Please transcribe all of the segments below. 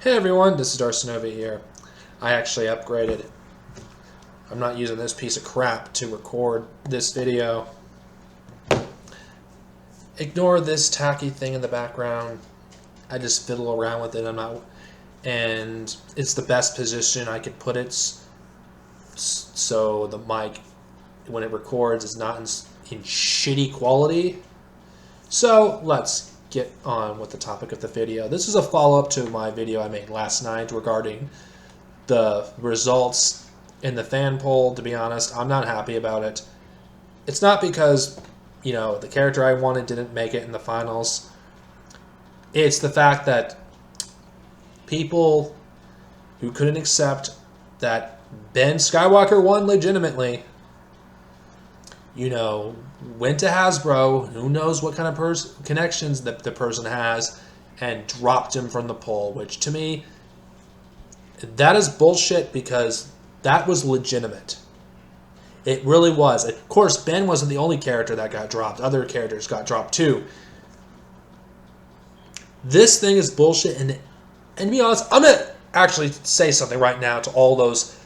Hey everyone, this is Darcinova here. I actually upgraded. I'm not using this piece of crap to record this video. Ignore this tacky thing in the background. I just fiddle around with it. And it's the best position I could put it so the mic, when it records, is not in shitty quality. So let's get on with the topic of the video. This is a follow-up to my video I made last night regarding the results in the fan poll. To be honest, I'm not happy about it. It's not because, the character I wanted didn't make it in the finals. It's the fact that people who couldn't accept that Ben Skywalker won legitimately, went to Hasbro, who knows what kind of connections that the person has, and dropped him from the poll, which to me, that is bullshit because that was legitimate. It really was. Of course, Ben wasn't the only character that got dropped. Other characters got dropped too. This thing is bullshit, and to be honest, I'm going to actually say something right now to all those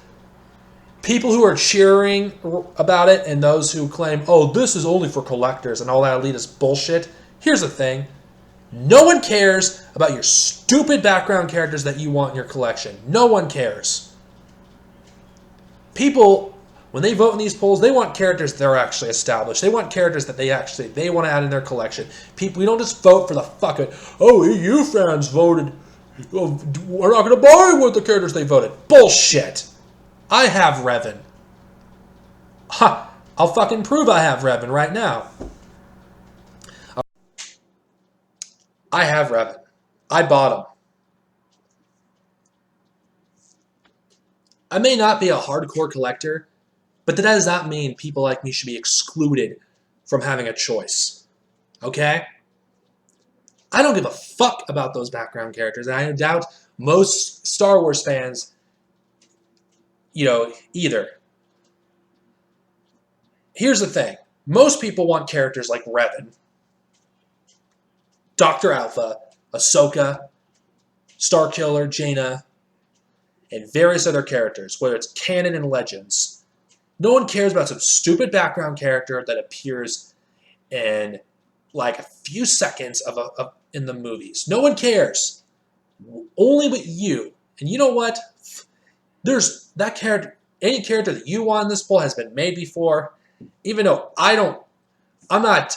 people who are cheering about it and those who claim, oh, this is only for collectors and all that elitist bullshit. Here's the thing. No one cares about your stupid background characters that you want in your collection. No one cares. People, when they vote in these polls, they want characters that are actually established. They want characters that they want to add in their collection. People, we don't just vote for the fuck it. Oh, EU fans voted. Oh, we're not going to buy with the characters they voted. Bullshit. I have Revan. Ha! I'll fucking prove I have Revan right now. I have Revan. I bought him. I may not be a hardcore collector, but that does not mean people like me should be excluded from having a choice. Okay? I don't give a fuck about those background characters, and I doubt most Star Wars fans, either. Here's the thing. Most people want characters like Revan, Dr. Alpha, Ahsoka, Starkiller, Jaina, and various other characters, whether it's canon and legends. No one cares about some stupid background character that appears in like a few seconds in the movies. No one cares. Only but you. And you know what? There's that character. Any character that you want in this poll has been made before. Even though I'm not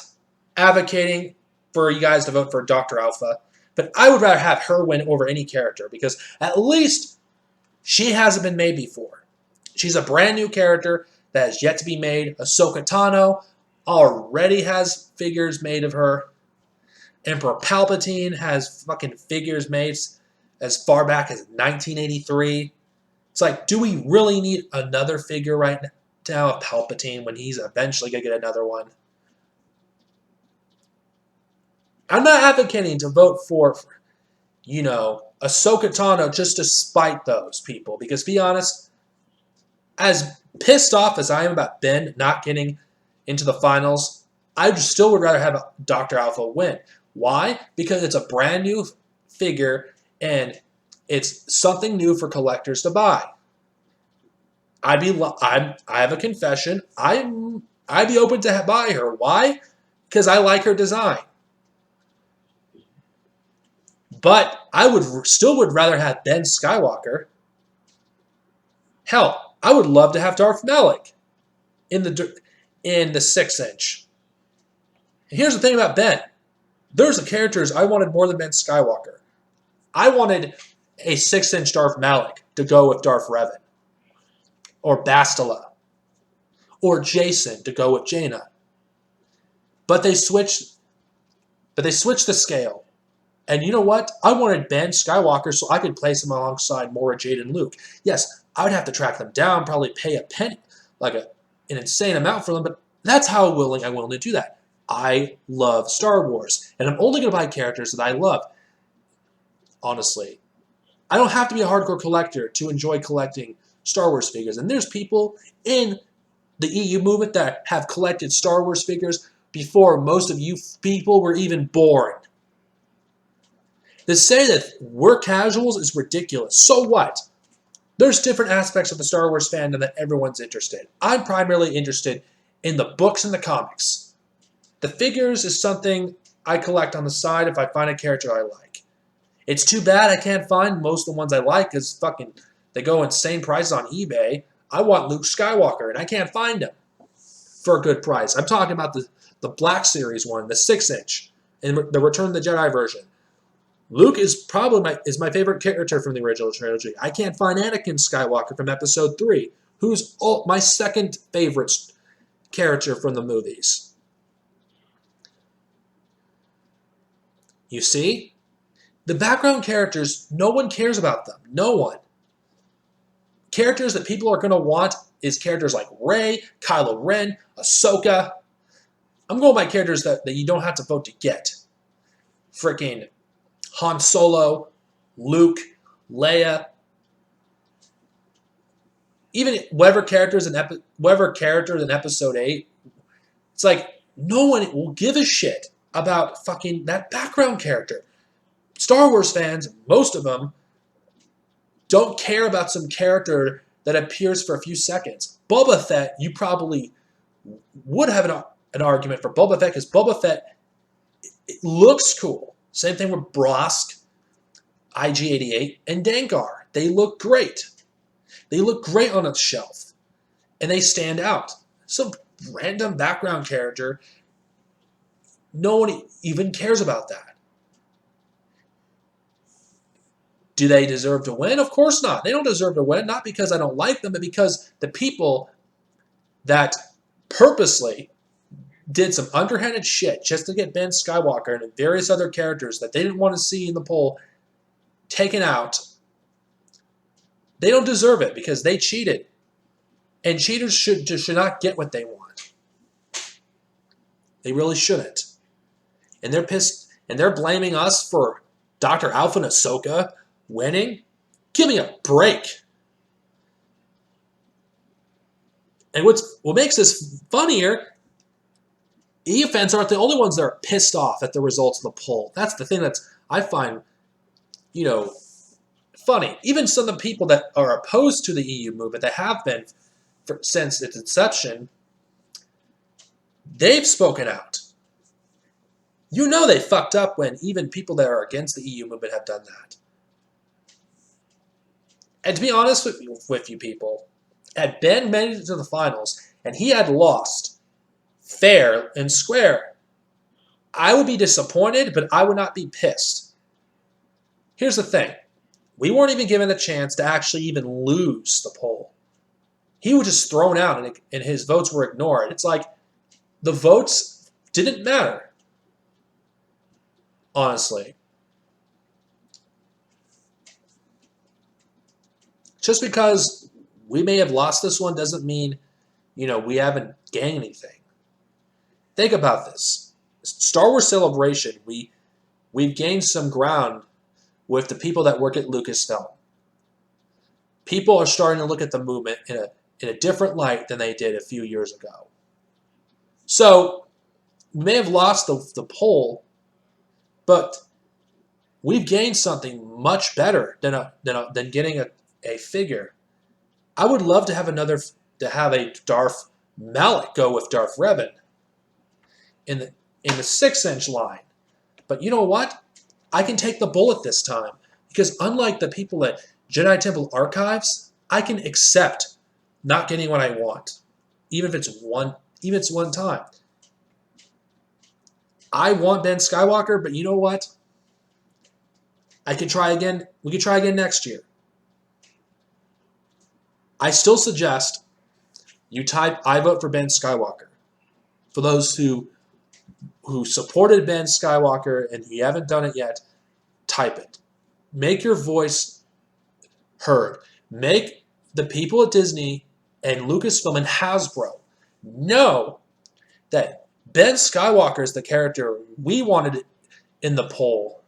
advocating for you guys to vote for Dr. Alpha, but I would rather have her win over any character because at least she hasn't been made before. She's a brand new character that has yet to be made. Ahsoka Tano already has figures made of her. Emperor Palpatine has fucking figures made as far back as 1983. It's like, do we really need another figure right now of Palpatine when he's eventually going to get another one? I'm not advocating to vote for Ahsoka Tano just to spite those people. Because, be honest, as pissed off as I am about Ben not getting into the finals, I still would rather have Dr. Alpha win. Why? Because it's a brand new figure and it's something new for collectors to buy. I have a confession. I'd be open to buy her. Why? Because I like her design. But I would rather have Ben Skywalker. Hell, I would love to have Darth Malak in the 6-inch. And here's the thing about Ben. There's the characters I wanted more than Ben Skywalker. I wanted a 6-inch Darth Malak to go with Darth Revan. Or Bastila. Or Jason to go with Jaina. But they switched the scale. And you know what? I wanted Ben Skywalker so I could place him alongside Mara Jade and Luke. Yes, I would have to track them down, probably pay a penny, like an insane amount for them, but that's how willing I'm willing to do that. I love Star Wars, and I'm only going to buy characters that I love. Honestly, I don't have to be a hardcore collector to enjoy collecting Star Wars figures. And there's people in the EU movement that have collected Star Wars figures before most of you people were even born. To say that we're casuals is ridiculous. So what? There's different aspects of the Star Wars fandom that everyone's interested in. I'm primarily interested in the books and the comics. The figures is something I collect on the side if I find a character I like. It's too bad I can't find most of the ones I like because fucking they go insane prices on eBay. I want Luke Skywalker and I can't find him for a good price. I'm talking about the Black Series one, the 6-inch, and the Return of the Jedi version. Luke is probably my favorite character from the original trilogy. I can't find Anakin Skywalker from Episode 3, who's my second favorite character from the movies. You see? The background characters, no one cares about them. No one. Characters that people are going to want is characters like Rey, Kylo Ren, Ahsoka. I'm going by characters that you don't have to vote to get. Freaking Han Solo, Luke, Leia. Even whatever character in Episode 8, it's like no one will give a shit about fucking that background character. Star Wars fans, most of them, don't care about some character that appears for a few seconds. Boba Fett, you probably would have an argument for Boba Fett because Boba Fett, it looks cool. Same thing with Brosk, IG-88, and Dengar. They look great. They look great on a shelf. And they stand out. Some random background character, no one even cares about that. Do they deserve to win? Of course not. They don't deserve to win, not because I don't like them, but because the people that purposely did some underhanded shit just to get Ben Skywalker and various other characters that they didn't want to see in the poll taken out, they don't deserve it because they cheated. And cheaters should not get what they want. They really shouldn't. And they're pissed, and they're blaming us for Dr. Alpha and Ahsoka winning? Give me a break. And what makes this funnier, EU fans aren't the only ones that are pissed off at the results of the poll. That's the thing that I find, funny. Even some of the people that are opposed to the EU movement, that have been since its inception, they've spoken out. You know they fucked up when even people that are against the EU movement have done that. And to be honest with you people, had Ben made it to the finals and he had lost fair and square, I would be disappointed, but I would not be pissed. Here's the thing. We weren't even given the chance to actually even lose the poll. He was just thrown out and his votes were ignored. It's like the votes didn't matter. Honestly. Just because we may have lost this one doesn't mean, we haven't gained anything. Think about this. Star Wars Celebration, we've gained some ground with the people that work at Lucasfilm. People are starting to look at the movement in a different light than they did a few years ago. So, we may have lost the poll, but we've gained something much better than getting a figure. I would love to have a Darth Malak go with Darth Revan in the 6-inch line. But you know what? I can take the bullet this time because unlike the people at Jedi Temple Archives, I can accept not getting what I want, even if it's one time. I want Ben Skywalker, but you know what? I could try again. We could try again next year. I still suggest you type "I vote for Ben Skywalker." For those who supported Ben Skywalker and you haven't done it yet, type it. Make your voice heard. Make the people at Disney and Lucasfilm and Hasbro know that Ben Skywalker is the character we wanted in the poll.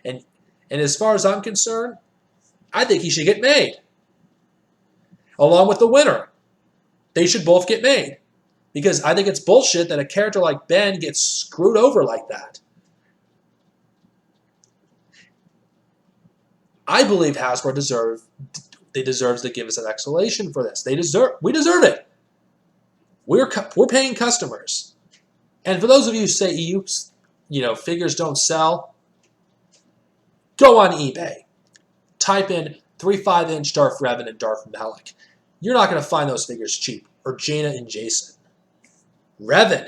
And as far as I'm concerned, I think he should get made. Along with the winner. They should both get made. Because I think it's bullshit that a character like Ben gets screwed over like that. I believe Hasbro deserves to give us an explanation for this. We deserve it. We're paying customers. And for those of you who say figures don't sell, go on eBay. Type in 3.5-inch Darth Revan and Darth Malak. You're not going to find those figures cheap. Or Jaina and Jason. Revan.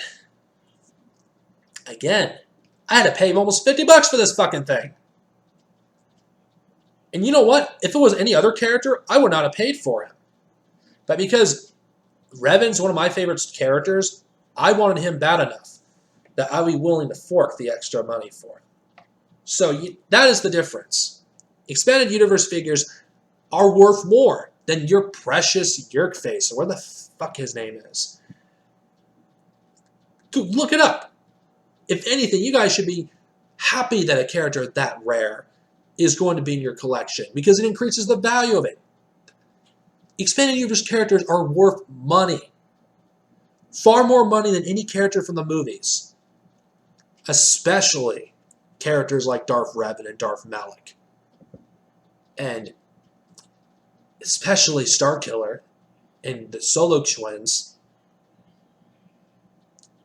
Again, I had to pay almost $50 for this fucking thing. And you know what? If it was any other character, I would not have paid for him. But because Revan's one of my favorite characters, I wanted him bad enough that I'd be willing to fork the extra money for him. So that is the difference. Expanded Universe figures are worth more than your precious Yerk face, or where the fuck his name is. Look it up. If anything, you guys should be happy that a character that rare is going to be in your collection because it increases the value of it. Expanded Universe characters are worth money. Far more money than any character from the movies. Especially characters like Darth Revan and Darth Malak. And especially Starkiller and the Solo twins.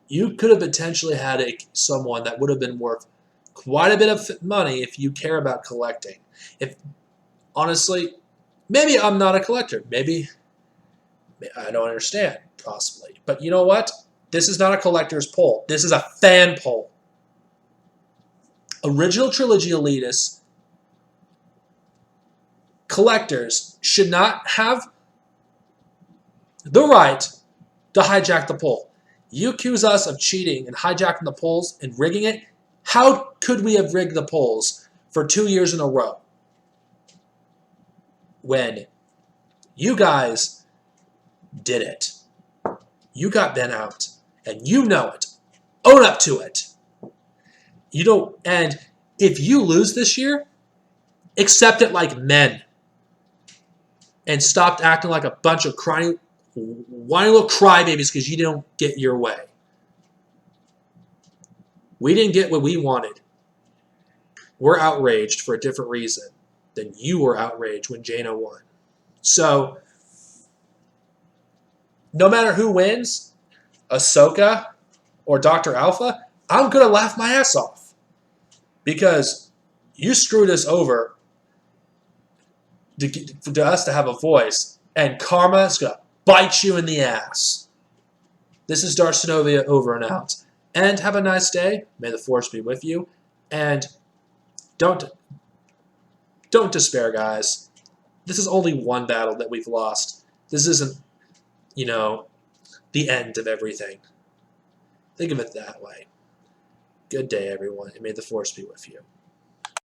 You could have potentially had someone that would have been worth quite a bit of money if you care about collecting. Honestly, maybe I'm not a collector. Maybe I don't understand, possibly. But you know what? This is not a collector's poll. This is a fan poll. Original trilogy elitists, collectors should not have the right to hijack the poll. You accuse us of cheating and hijacking the polls and rigging it. How could we have rigged the polls for 2 years in a row when you guys did it? You got Ben out, and you know it. Own up to it. And if you lose this year, accept it like men and stop acting like a bunch of whiny little crybabies because you don't get your way. We didn't get what we wanted. We're outraged for a different reason than you were outraged when Jaina won. So, no matter who wins, Ahsoka or Dr. Alpha, I'm going to laugh my ass off. Because you screwed us over to us to have a voice, and karma is going to bite you in the ass. This is Darth Sinovia over and out. And have a nice day. May the Force be with you. And don't despair, guys. This is only one battle that we've lost. This isn't, the end of everything. Think of it that way. Good day, everyone, and may the Force be with you.